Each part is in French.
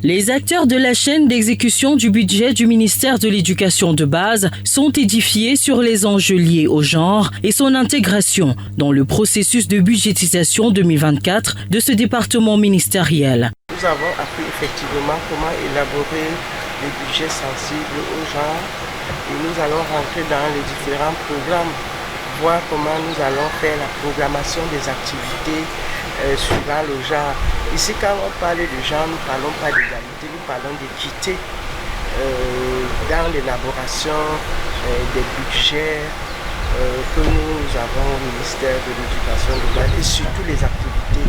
Les acteurs de la chaîne d'exécution du budget du ministère de l'Éducation de base sont édifiés sur les enjeux liés au genre et son intégration dans le processus de budgétisation 2024 de ce département ministériel. Nous avons appris effectivement comment élaborer les budgets sensibles au genre et nous allons rentrer dans les différents programmes, voir comment nous allons faire la programmation des activités suivant le genre. Ici, quand on parle de genre, nous ne parlons pas d'égalité, nous parlons d'équité dans l'élaboration des budgets que nous avons au ministère de l'Éducation de base et surtout les activités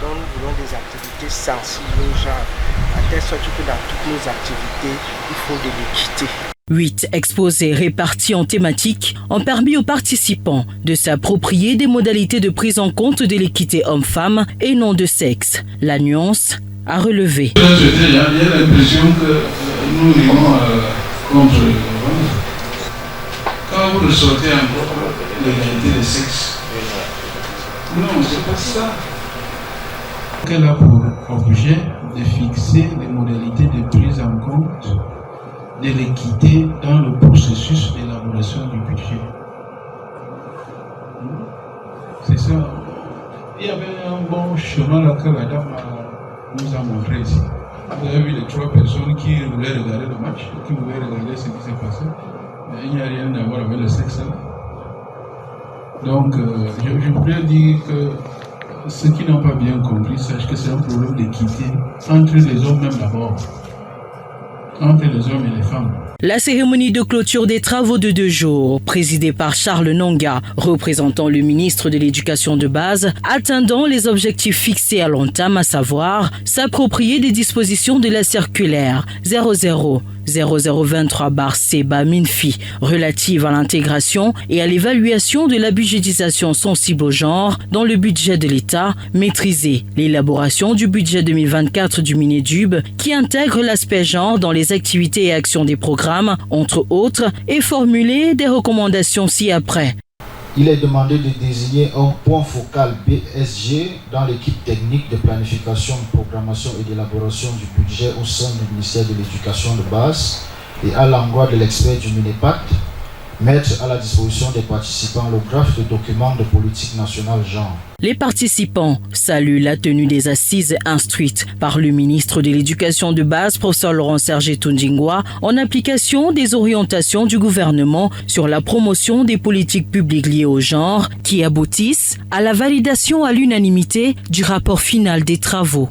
dont nous voulons des activités sensibles au genre, à telle sorte que dans toutes nos activités, il faut de l'équité. 8 exposés répartis en thématiques ont permis aux participants de s'approprier des modalités de prise en compte de l'équité homme-femme et non de sexe. La nuance à relever. J'ai l'impression que nous vivons contre le gouvernement. Quand vous ressortez encore l'égalité des sexes, non, c'est pas ça. Elle a pour objet de fixer les modalités de prise en compte de l'équité dans le processus d'élaboration du budget. C'est ça. Il y avait un bon chemin là que la dame nous a montré ici. Vous avez vu les 3 personnes qui voulaient regarder le match, qui voulaient regarder ce qui s'est passé. Mais il n'y a rien à voir avec le sexe là. Donc, je voudrais dire que ceux qui n'ont pas bien compris sachent que c'est un problème d'équité entre les hommes même d'abord. Entre les hommes et les femmes. La cérémonie de clôture des travaux de 2 jours, présidée par Charles Nonga, représentant le ministre de l'Éducation de base, atteindant les objectifs fixés à long terme, à savoir s'approprier des dispositions de la circulaire 000023/C/MINFI relative à l'intégration et à l'évaluation de la budgétisation sensible au genre dans le budget de l'État, maîtriser l'élaboration du budget 2024 du Minédub qui intègre l'aspect genre dans les activités et actions des programmes, entre autres, et formuler des recommandations ci-après. Il est demandé de désigner un point focal BSG dans l'équipe technique de planification, de programmation et d'élaboration du budget au sein du ministère de l'Éducation de base et à l'endroit de l'expert du MINEPAT, mettre à la disposition des participants le draft de document de politique nationale genre. Les participants saluent la tenue des assises instruites par le ministre de l'Éducation de base, professeur Laurent-Serge Tundingwa, en application des orientations du gouvernement sur la promotion des politiques publiques liées au genre qui aboutissent à la validation à l'unanimité du rapport final des travaux.